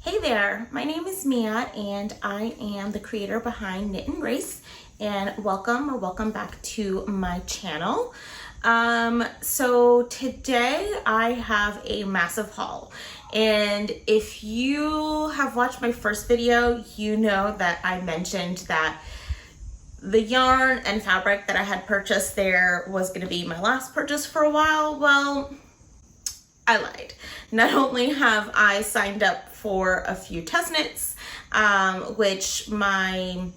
Hey there, my name is Mia and I am the creator behind Knit and Grace, and welcome back to my channel. So today I have a massive haul, and if you have watched my first video, you know that I mentioned that the yarn and fabric that I had purchased there was going to be my last purchase for a while. Well, I lied. Not only have I signed up for a few test knits, which my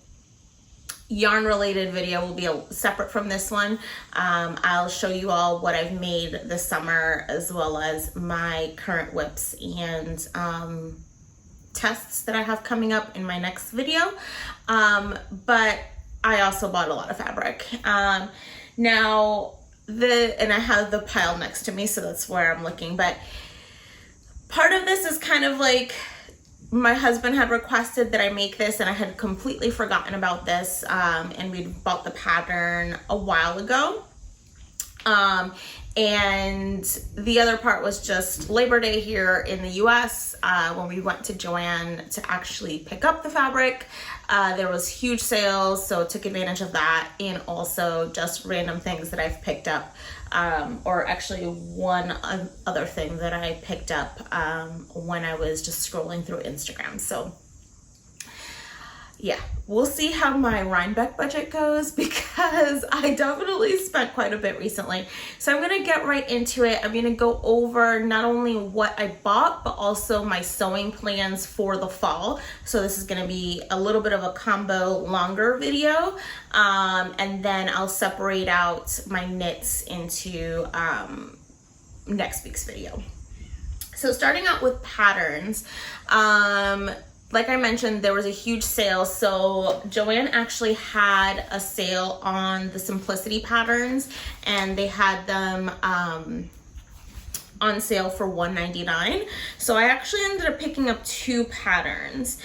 yarn related video will be separate from this one. I'll show you all what I've made this summer, as well as my current whips and tests that I have coming up in my next video. But I also bought a lot of fabric. Now, and I have the pile next to me, so that's where I'm looking, but part of this is kind of like my husband had requested that I make this, and I had completely forgotten about this, and we'd bought the pattern a while ago. And the other part was just Labor Day here in the US, when we went to Joann to actually pick up the fabric. There was huge sales, so took advantage of that, and also just random things that I've picked up, or actually one other thing that I picked up when I was just scrolling through Instagram. So yeah, we'll see how my Rhinebeck budget goes, because I definitely spent quite a bit recently. So I'm gonna get right into it. I'm gonna go over not only what I bought, but also my sewing plans for the fall. So this is gonna be a little bit of a combo longer video. And then I'll separate out my knits into next week's video. So starting out with patterns, like I mentioned, there was a huge sale. So Joann actually had a sale on the Simplicity patterns, and they had them on sale for $1.99. So I actually ended up picking up two patterns.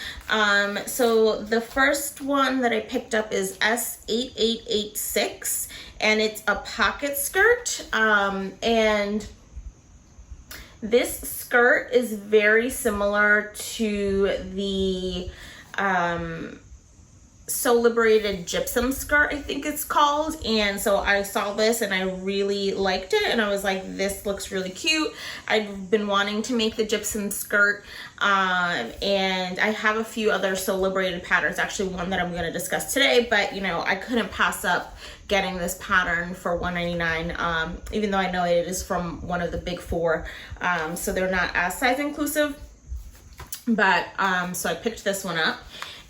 So the first one that I picked up is S8886, and it's a pocket skirt. And this skirt is very similar to the So Liberated gypsum skirt, I think it's called. And so I saw this and I really liked it, and I was like, this looks really cute. I've been wanting to make the gypsum skirt, and I have a few other So Liberated patterns, actually one that I'm going to discuss today, but you know, I couldn't pass up getting this pattern for $1.99, even though I know it is from one of the big four, so they're not as size inclusive, but so I picked this one up.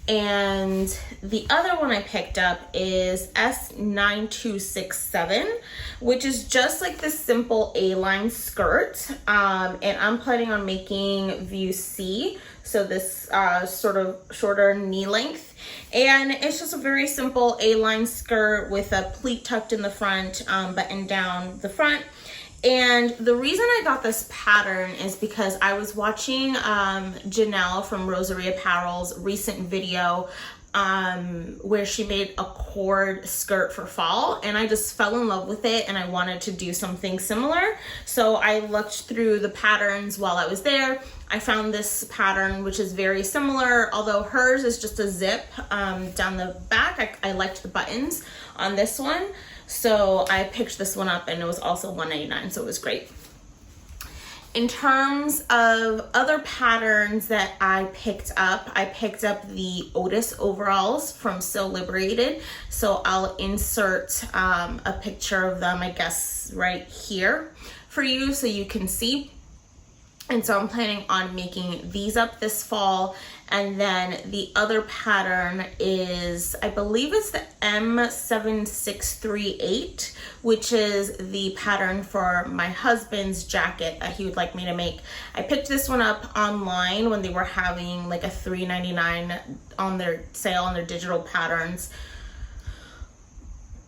And the other one I picked up is S9267, which is just like this simple A-line skirt, and I'm planning on making view C, so this sort of shorter knee length. And it's just a very simple A-line skirt with a pleat tucked in the front, buttoned down the front. And the reason I got this pattern is because I was watching Janelle from Rosary Apparel's recent video where she made a cord skirt for fall, and I just fell in love with it, and I wanted to do something similar. So I looked through the patterns while I was there. I found this pattern, which is very similar, although hers is just a zip down the back. I liked the buttons on this one, so I picked this one up, and it was also $1.99, so it was great. In terms of other patterns that I picked up the Otis overalls from So Liberated. So I'll insert a picture of them, I guess, right here for you so you can see. And so I'm planning on making these up this fall. And then the other pattern is, I believe it's the M7638, which is the pattern for my husband's jacket that he would like me to make. I picked this one up online when they were having like a $3.99 on their sale on their digital patterns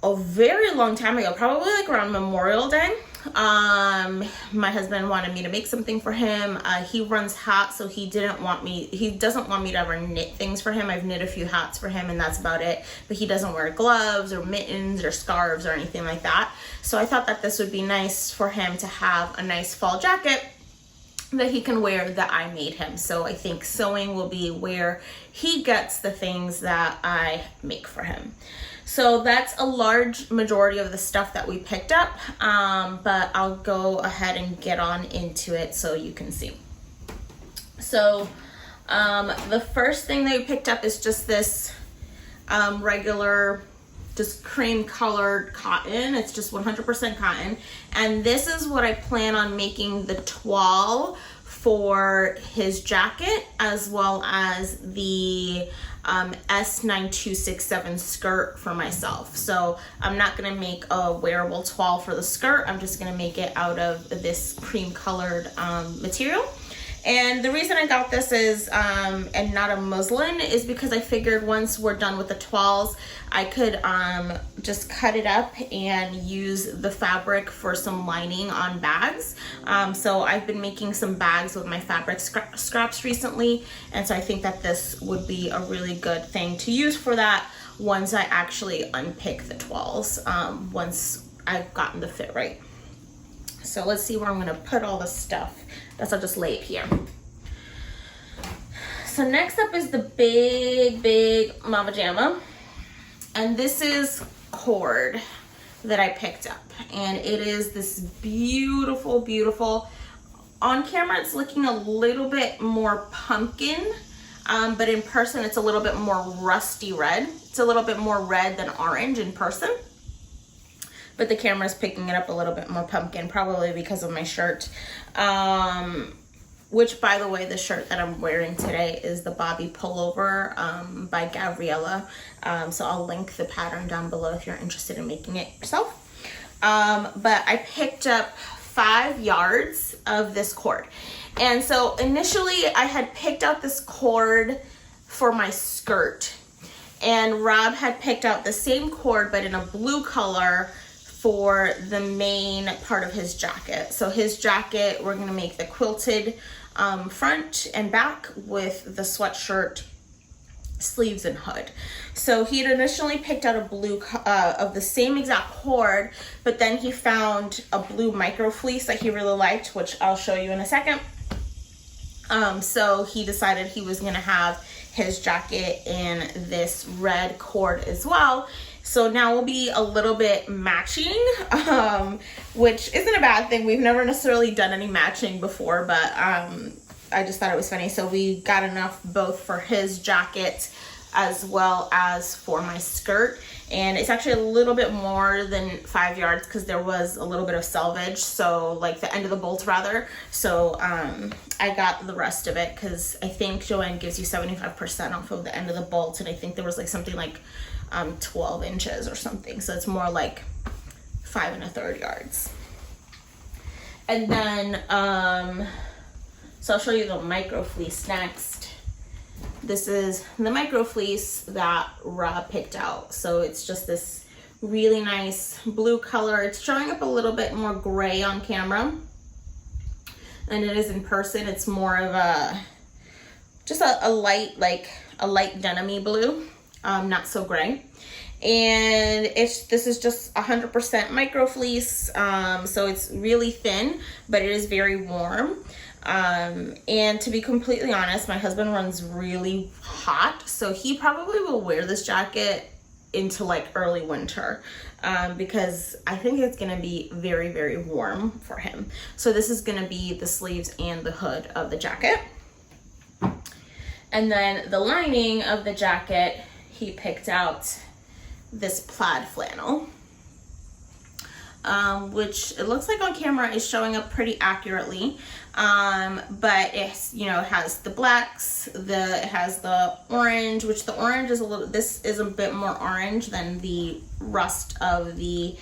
a very long time ago, probably like around Memorial Day. My husband wanted me to make something for him. He runs hats, so he doesn't want me to ever knit things for him. I've knit a few hats for him, and that's about it. But he doesn't wear gloves or mittens or scarves or anything like that. So I thought that this would be nice for him to have a nice fall jacket. that he can wear that I made him. So I think sewing will be where he gets the things that I make for him. So that's a large majority of the stuff that we picked up, but I'll go ahead and get on into it so you can see. So the first thing that we picked up is just this regular, just cream colored cotton. It's just 100% cotton. And this is what I plan on making the toile for his jacket, as well as the S9267 skirt for myself. So I'm not gonna make a wearable toile for the skirt. I'm just gonna make it out of this cream colored material. And the reason I got this is, and not a muslin, is because I figured once we're done with the toiles, I could just cut it up and use the fabric for some lining on bags. So I've been making some bags with my fabric scraps recently, and so I think that this would be a really good thing to use for that once I actually unpick the toiles, once I've gotten the fit right. So let's see where I'm gonna put all this stuff. Guess I'll just lay it here. So next up is the big Mama Jamma. And this is cord that I picked up. And it is this beautiful, beautiful, on camera it's looking a little bit more pumpkin, but in person it's a little bit more rusty red. It's a little bit more red than orange in person. But the camera's picking it up a little bit more pumpkin, probably because of my shirt. Which, by the way, the shirt that I'm wearing today is the Bobbi Pullover by Gabriella. So I'll link the pattern down below if you're interested in making it yourself. But I picked up 5 yards of this cord. And so initially I had picked out this cord for my skirt. And Rob had picked out the same cord, but in a blue color, for the main part of his jacket. So his jacket, we're gonna make the quilted front and back with the sweatshirt sleeves and hood. So he had initially picked out a blue of the same exact cord, but then he found a blue micro fleece that he really liked, which I'll show you in a second. So he decided he was gonna have his jacket in this red cord as well. So now we'll be a little bit matching, which isn't a bad thing. We've never necessarily done any matching before, but I just thought it was funny. So we got enough both for his jacket as well as for my skirt. And it's actually a little bit more than 5 yards because there was a little bit of selvage. So like the end of the bolt rather. So I got the rest of it because I think Joanne gives you 75% off of the end of the bolt. And I think there was like something like 12 inches or something. So it's more like 5 1/3 yards. And then, so I'll show you the micro fleece next. This is the micro fleece that Rob picked out. So it's just this really nice blue color. It's showing up a little bit more gray on camera than it is in person. It's more of a, just a light, like a light denim-y blue. Not so gray. And this is just 100% micro fleece, so it's really thin, but it is very warm. And to be completely honest, my husband runs really hot, so he probably will wear this jacket into like early winter, because I think it's gonna be very, very warm for him. So this is gonna be the sleeves and the hood of the jacket. And then the lining of the jacket, he picked out this plaid flannel, which it looks like on camera is showing up pretty accurately, but it's, you know, it has the blacks, it has the orange, which the orange is this is a bit more orange than the rust of the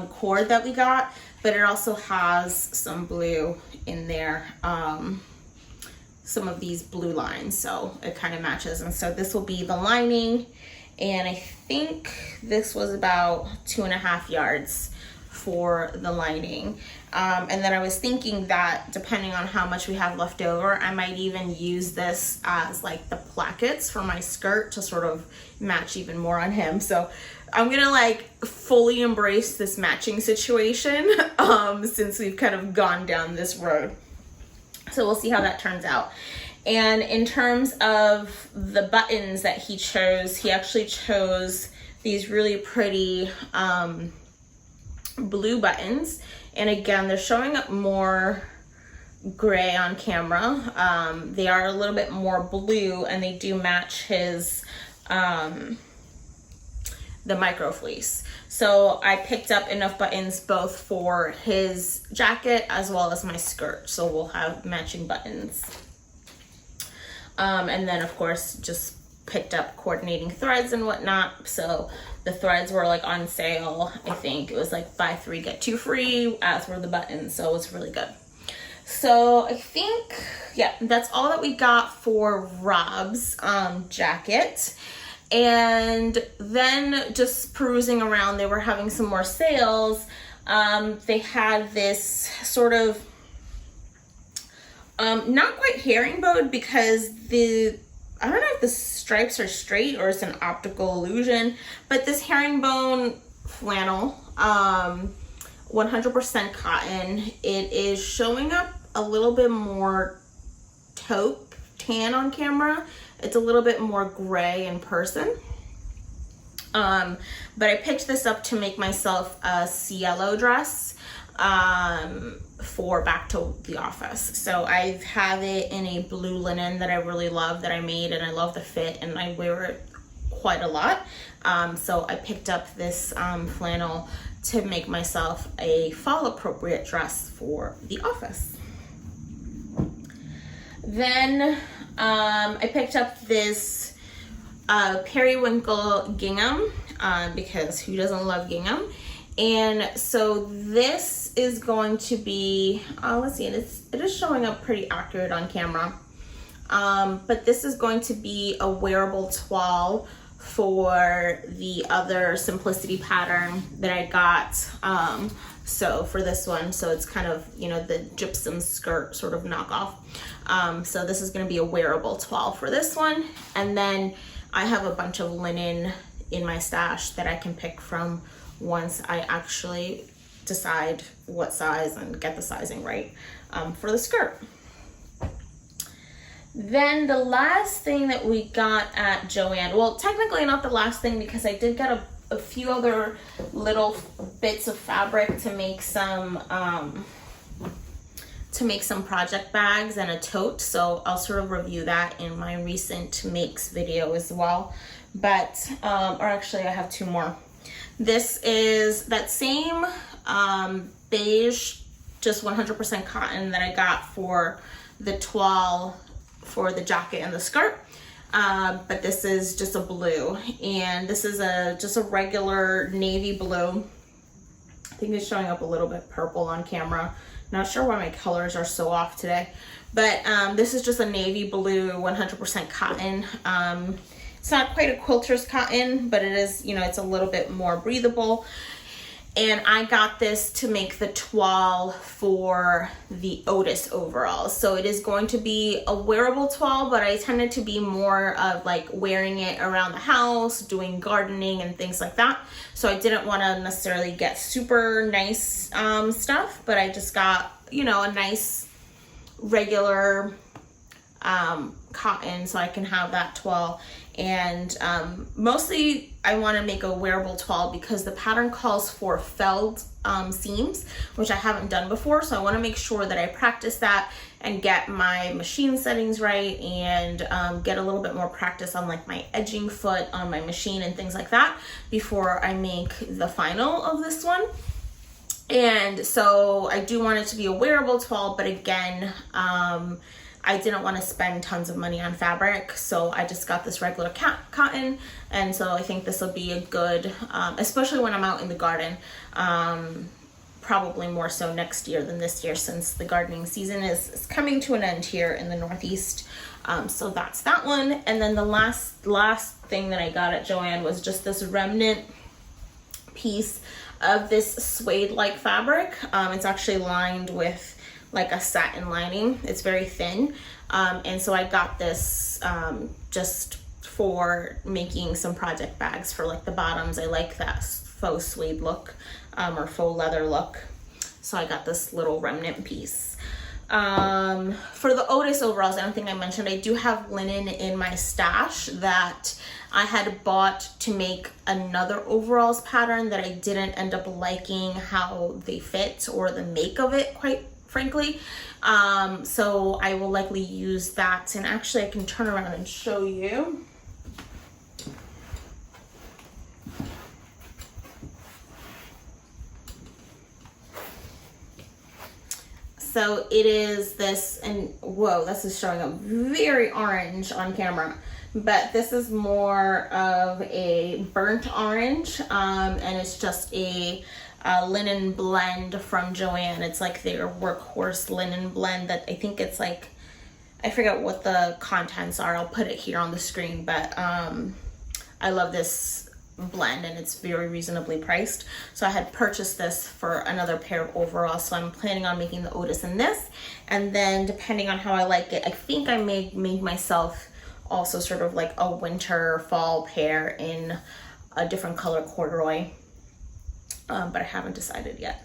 cord that we got, but it also has some blue in there, some of these blue lines, so it kind of matches. And so this will be the lining, and I think this was about 2.5 yards for the lining. And then I was thinking that depending on how much we have left over, I might even use this as like the plackets for my skirt to sort of match even more on him. So I'm gonna like fully embrace this matching situation since we've kind of gone down this road. So we'll see how that turns out. And in terms of the buttons that he chose, he actually chose these really pretty blue buttons. And again, they're showing up more gray on camera. They are a little bit more blue, and they do match his the micro fleece. So I picked up enough buttons both for his jacket as well as my skirt, so we'll have matching buttons. And then of course just picked up coordinating threads and whatnot. So the threads were like on sale. I think it was like buy 3 get 2 free, as were the buttons, so it was really good. So I think, yeah, that's all that we got for Rob's jacket. And then just perusing around, they were having some more sales. They had this sort of, not quite herringbone, because I don't know if the stripes are straight or it's an optical illusion, but this herringbone flannel, 100% cotton. It is showing up a little bit more taupe tan on camera. It's a little bit more gray in person. But I picked this up to make myself a cielo dress for back to the office. So I have it in a blue linen that I really love, that I made, and I love the fit, and I wear it quite a lot. So I picked up this flannel to make myself a fall appropriate dress for the office. Then I picked up this periwinkle gingham, because who doesn't love gingham? And so this is going to be, let's see, it is showing up pretty accurate on camera. But this is going to be a wearable toile for the other simplicity pattern that I got. So for this one, so it's kind of, you know, the gypsum skirt sort of knockoff. So this is going to be a wearable toile for this one. And then I have a bunch of linen in my stash that I can pick from once I actually decide what size and get the sizing right for the skirt. Then the last thing that we got at Joann, well, technically not the last thing, because I did get a few other little bits of fabric to make some project bags and a tote. So I'll sort of review that in my recent makes video as well. But, or actually I have 2 more. This is that same beige, just 100% cotton that I got for the toile for the jacket and the skirt. But this is just a blue, and this is just a regular navy blue. I think it's showing up a little bit purple on camera. Not sure why my colors are so off today, but this is just a navy blue, 100% cotton. It's not quite a quilter's cotton, but it is, you know, it's a little bit more breathable. And I got this to make the toile for the Otis overalls. So it is going to be a wearable toile, but I tended to be more of like wearing it around the house, doing gardening and things like that. So I didn't want to necessarily get super nice stuff, but I just got, you know, a nice regular cotton so I can have that toile. And mostly I want to make a wearable toile because the pattern calls for felled seams, which I haven't done before. So I want to make sure that I practice that and get my machine settings right, and get a little bit more practice on like my edging foot on my machine and things like that before I make the final of this one. And so I do want it to be a wearable toile, but again, I didn't want to spend tons of money on fabric, so I just got this regular cotton. And so I think this will be a good, especially when I'm out in the garden, probably more so next year than this year, since the gardening season is coming to an end here in the Northeast. So that's that one. And then the last thing that I got at Joann was just this remnant piece of this suede-like fabric. It's actually lined with like a satin lining. It's very thin. And so I got this just for making some project bags for like the bottoms. I like that faux suede look, or faux leather look. So I got this little remnant piece. For the Otis overalls, I don't think I mentioned, I do have linen in my stash that I had bought to make another overalls pattern that I didn't end up liking how they fit or the make of it, quite frankly. So I will likely use that, and actually I can turn around and show you. So it is this, and whoa, this is showing up very orange on camera, but this is more of a burnt orange, and it's just a linen blend from Joann. It's like their workhorse linen blend that I think it's like, I forget what the contents are. I'll put it here on the screen, but I love this blend and it's very reasonably priced. So I had purchased this for another pair of overalls, so I'm planning on making the Otis in this, and then depending on how I like it, I think I made myself also sort of like a winter fall pair in a different color corduroy, but I haven't decided yet.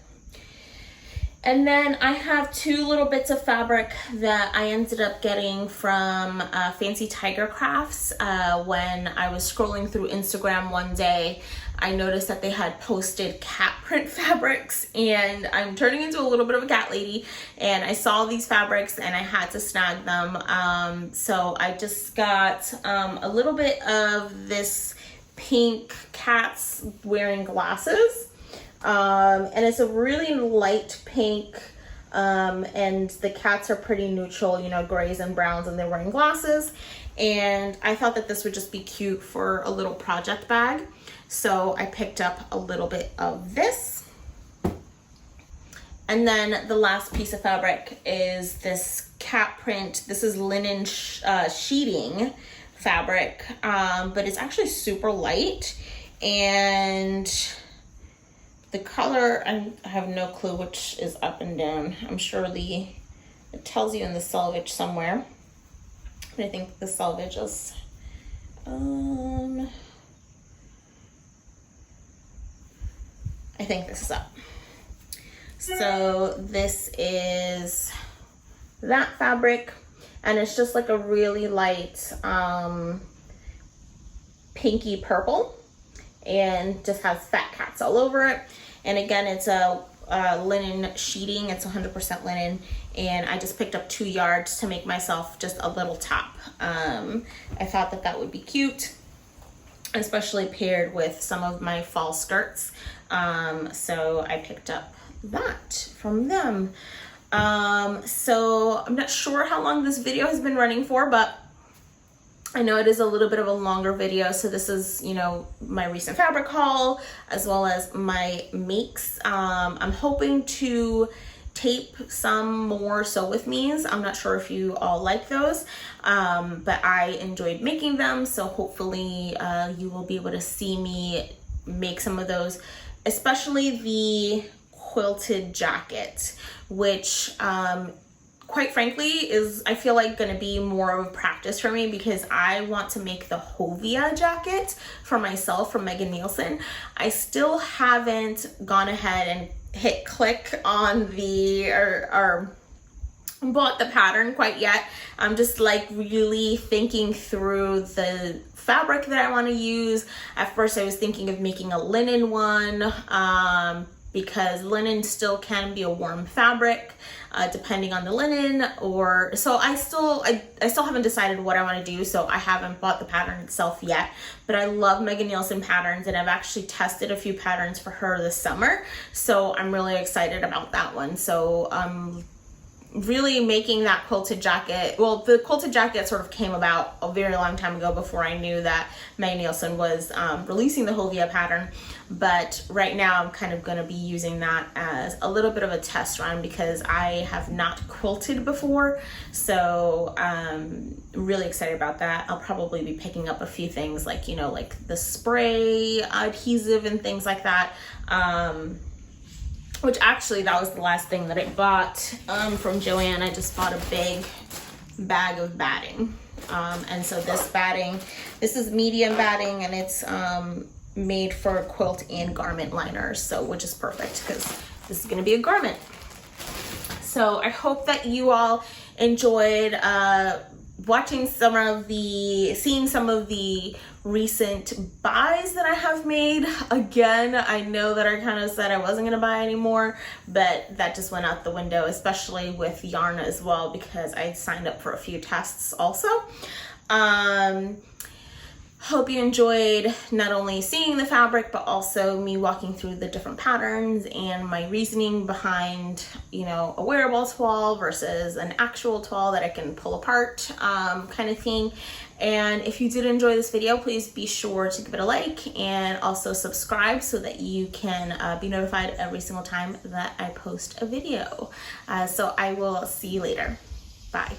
And then I have two little bits of fabric that I ended up getting from Fancy Tiger Crafts. When I was scrolling through Instagram one day, I noticed that they had posted cat print fabrics, and I'm turning into a little bit of a cat lady, and I saw these fabrics and I had to snag them. So I just got a little bit of this pink cats wearing glasses. And it's a really light pink, and the cats are pretty neutral, you know, grays and browns, and they're wearing glasses. And I thought that this would just be cute for a little project bag. So I picked up a little bit of this. And then the last piece of fabric is this cat print. This is linen sheeting fabric, but it's actually super light, and the color, I have no clue which is up and down. I'm sure it tells you in the selvage somewhere. I think the selvage is, I think this is up. So this is that fabric, and it's just like a really light pinky purple, and just has fat cats all over it. And again, it's a linen sheeting. It's 100% linen, and I just picked up 2 yards to make myself just a little top. I thought that that would be cute, especially paired with some of my fall skirts. So I picked up that from them. So I'm not sure how long this video has been running for, but I know it is a little bit of a longer video. So this is, you know, my recent fabric haul as well as my makes. I'm hoping to tape some more sew with me's. I'm not sure if you all like those, but I enjoyed making them. So hopefully you will be able to see me make some of those, especially the quilted jacket, which quite frankly is, I feel like, gonna be more of a practice for me, because I want to make the Hovia jacket for myself from Megan Nielsen. I still haven't gone ahead and hit click on the or bought the pattern quite yet. I'm just like really thinking through the fabric that I want to use. At first I was thinking of making a linen one, because linen still can be a warm fabric, depending on the linen, or so I still haven't decided what I want to do, so I haven't bought the pattern itself yet. But I love Megan Nielsen patterns, and I've actually tested a few patterns for her this summer, so I'm really excited about that one. So really making that quilted jacket, well, the quilted jacket sort of came about a very long time ago, before I knew that Megan Nielsen was releasing the Hovia pattern. But right now I'm kind of going to be using that as a little bit of a test run, because I have not quilted before. So really excited about that. I'll probably be picking up a few things like, you know, like the spray adhesive and things like that. Which actually, that was the last thing that I bought from Joann. I just bought a big bag of batting. And so this batting, this is medium batting, and it's made for quilt and garment liners, so which is perfect because this is going to be a garment. So I hope that you all enjoyed seeing some of the recent buys that I have made. Again, I know that I kind of said I wasn't gonna buy anymore, but that just went out the window, especially with yarn as well, because I signed up for a few tests also. Hope you enjoyed not only seeing the fabric, but also me walking through the different patterns and my reasoning behind, you know, a wearable toile versus an actual toile that I can pull apart, kind of thing. And if you did enjoy this video, please be sure to give it a like and also subscribe so that you can be notified every single time that I post a video. So I will see you later. Bye.